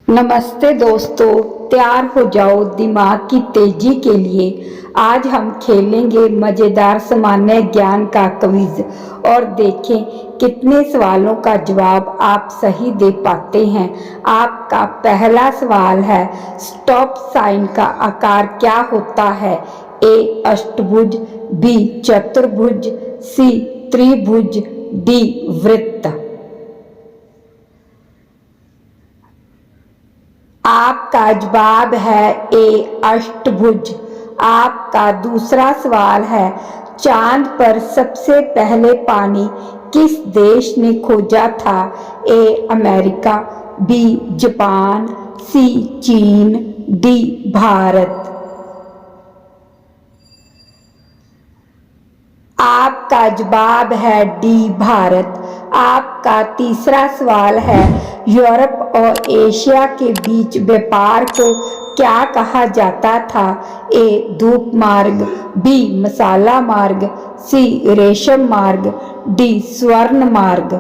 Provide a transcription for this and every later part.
नमस्ते दोस्तों, तैयार हो जाओ दिमाग की तेजी के लिए। आज हम खेलेंगे मज़ेदार सामान्य ज्ञान का क्विज और देखें कितने सवालों का जवाब आप सही दे पाते हैं। आपका पहला सवाल है, स्टॉप साइन का आकार क्या होता है? ए अष्टभुज, बी चतुर्भुज, सी त्रिभुज, डी वृत्त। आपका जवाब है ए अष्टभुज। आपका दूसरा सवाल है, चांद पर सबसे पहले पानी किस देश ने खोजा था? ए अमेरिका, बी जापान, सी चीन, डी भारत। आपका जवाब है डी भारत। आपका तीसरा सवाल है, यूरोप और एशिया के बीच व्यापार को क्या कहा जाता था? ए धूप मार्ग, बी मसाला मार्ग, सी रेशम मार्ग, डी स्वर्ण मार्ग।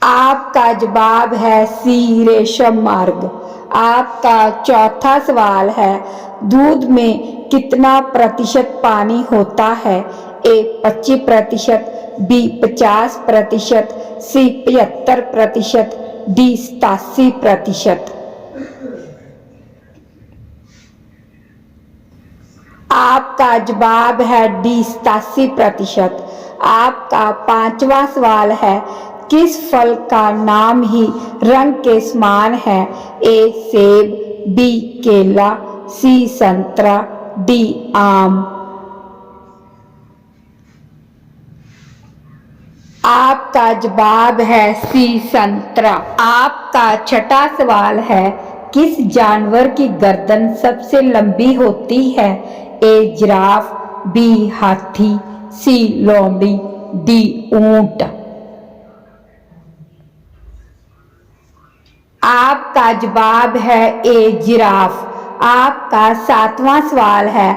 आपका जवाब है सी रेशम मार्ग। आपका चौथा सवाल है, दूध में कितना प्रतिशत पानी होता है? ए 25%, बी 50%, सी 75%, डी 87%। आपका जवाब है डी 87%। आपका पांचवा सवाल है, किस फल का नाम ही रंग के समान है? ए सेब, बी केला, सी संतरा, डी आम। आपका जवाब है सी संतरा। आपका छठा सवाल है, किस जानवर की गर्दन सबसे लंबी होती है? ए जिराफ, बी हाथी, सी लोमड़ी, डी ऊंट। आपका जवाब है ए जिराफ। आपका सातवां सवाल है,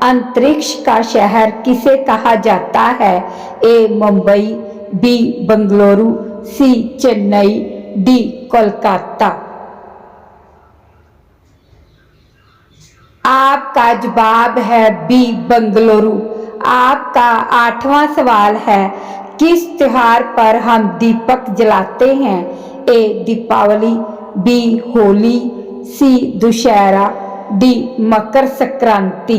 अंतरिक्ष का शहर किसे कहा जाता है? ए मुंबई, बी बंगलुरु, सी चेन्नई, डी कोलकाता। आपका जवाब है बी बंगलुरु। आपका आठवां सवाल है, किस त्योहार पर हम दीपक जलाते हैं? ए दीपावली, बी होली, सी दशहरा, डी मकर संक्रांति।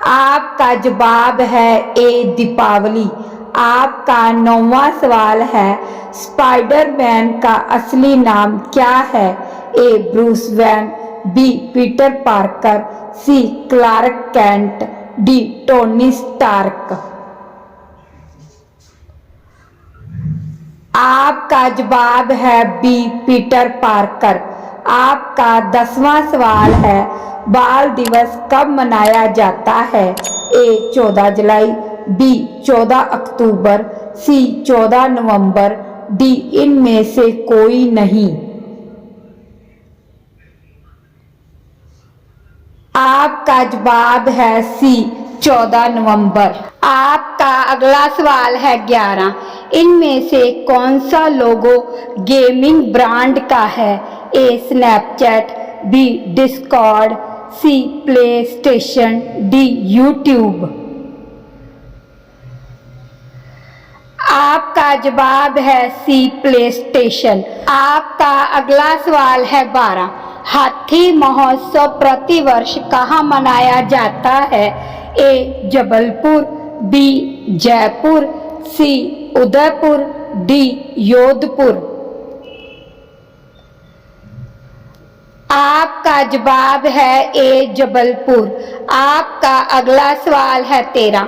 आपका जवाब है ए दीपावली। आपका नौवां सवाल है, स्पाइडरमैन का असली नाम क्या है? A Bruce Wayne, B Peter Parker, C Clark Kent, D Tony Stark. आपका जवाब है बी पीटर पार्कर। आपका 10वां सवाल है, बाल दिवस कब मनाया जाता है? ए 14 जुलाई, बी 14 अक्टूबर, सी 14 नवंबर, डी इनमें से कोई नहीं। आपका जवाब है सी 14 नवंबर। आपका अगला सवाल है 11, इनमें से कौन सा लोगो गेमिंग ब्रांड का है? ए Snapchat, B Discord, C play station, D YouTube. आपका जवाब है सी प्ले स्टेशन। आपका अगला सवाल है 12, हाथी महोत्सव प्रतिवर्ष कहाँ मनाया जाता है? ए जबलपुर, बी जयपुर, सी उदयपुर, डी जोधपुर। आपका जवाब है ए जबलपुर। आपका अगला सवाल है 13,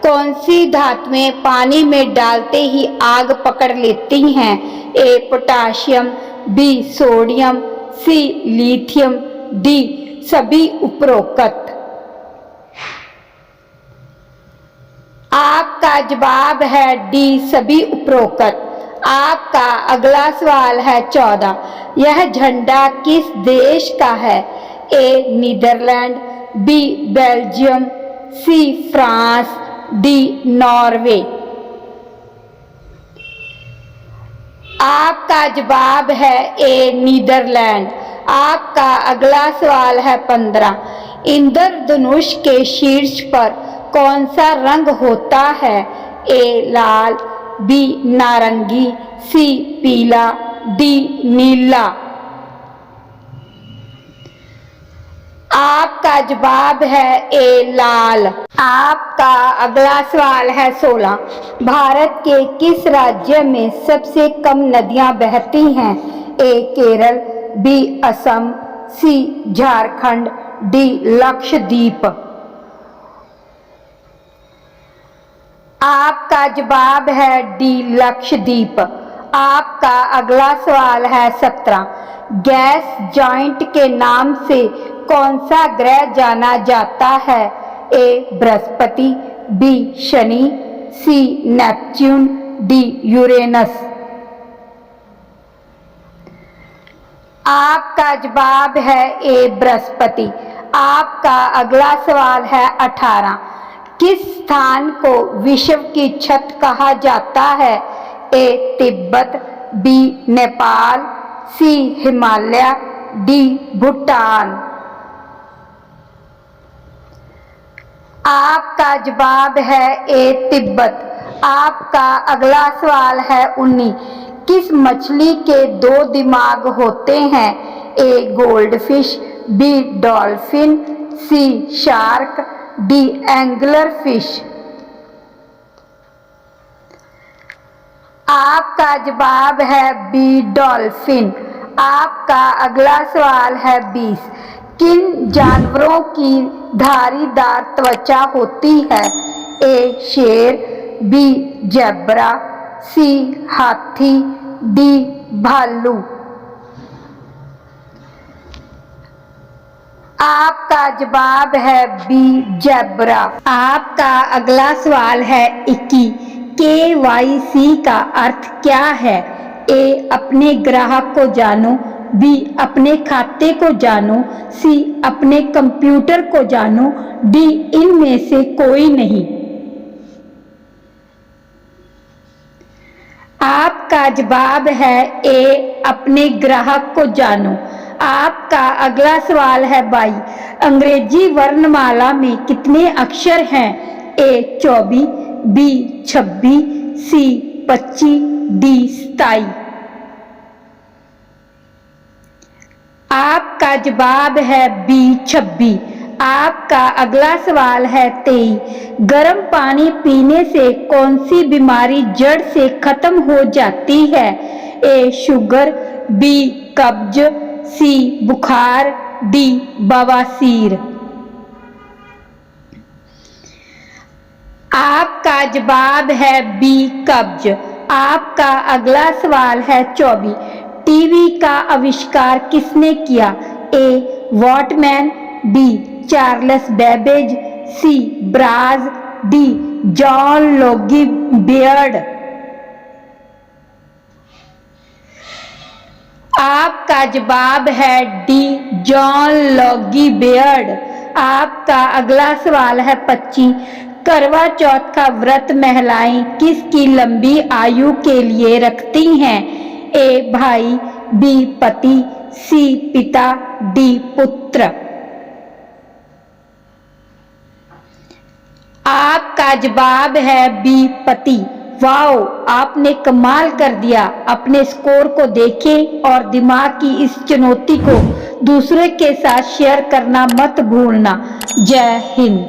कौन सी धातुएं पानी में डालते ही आग पकड़ लेती हैं? ए पोटाशियम, बी सोडियम, सी लिथियम, डी सभी उपरोक्त। आपका जवाब है डी सभी उपरोक्त। आपका अगला सवाल है 14, यह झंडा किस देश का है? A Netherland, B Belgium, C France, D Norway. आपका जवाब है ए नीदरलैंड। आपका अगला सवाल है 15। इंद्रधनुष के शीर्ष पर कौन सा रंग होता है? ए लाल, बी नारंगी, सी पीला, डी नीला। आपका जवाब है ए लाल। आपका अगला सवाल है 16। भारत के किस राज्य में सबसे कम नदियां बहती हैं? ए केरल, बी असम, सी झारखंड, डी लक्षद्वीप। आपका जवाब है डी लक्षद्वीप। आपका अगला सवाल है 17। गैस जॉइंट के नाम से कौन सा ग्रह जाना जाता है? A Brihaspati, B Shani, C Neptune, D Uranus. आपका जवाब है ए बृहस्पति। आपका अगला सवाल है 18। किस स्थान को विश्व की छत कहा जाता है? ए तिब्बत, बी नेपाल, सी हिमालय, डी भूटान। आपका जवाब है ए तिब्बत। आपका अगला सवाल है 19। किस मछली के 2 दिमाग होते हैं? ए गोल्डफिश, बी डॉल्फिन, सी शार्क, डी एंगलर फिश। आपका जवाब है बी डॉल्फिन। आपका अगला सवाल है 20। किन जानवरों की धारीदार त्वचा होती है? ए शेर, बी जेब्रा, सी हाथी, डी भालू। आपका जवाब है बी जेब्रा। आपका अगला सवाल है 21। KYC का अर्थ क्या है? ए अपने ग्राहक को जानो, बी अपने खाते को जानो, सी अपने कंप्यूटर को जानो, डी इनमें से कोई नहीं। आपका जवाब है ए अपने ग्राहक को जानो। आपका अगला सवाल है 22। अंग्रेजी वर्णमाला में कितने अक्षर हैं? ए 24, बी 26, सी 25, डी 27। आपका जवाब है बी 26। आपका अगला सवाल है 23। गर्म पानी पीने से कौन सी बीमारी जड़ से खत्म हो जाती है? ए शुगर, बी कब्ज, सी बुखार, डी बवासीर। आपका जवाब है बी कब्ज। आपका अगला सवाल है 24। टीवी का आविष्कार किसने किया? A Watman, B Charles Babbage, C Braj, D John Logie Baird. आपका जवाब है डी जॉन लोगी बियर्ड। आपका अगला सवाल है 25। करवा चौथ का व्रत महिलाएं किसकी लंबी आयु के लिए रखती हैं? ए भाई, बी पति, सी पिता, डी पुत्र। आपका जवाब है बी पति। वाओ, आपने कमाल कर दिया। अपने स्कोर को देखें और दिमाग की इस चुनौती को दूसरे के साथ शेयर करना मत भूलना। जय हिंद।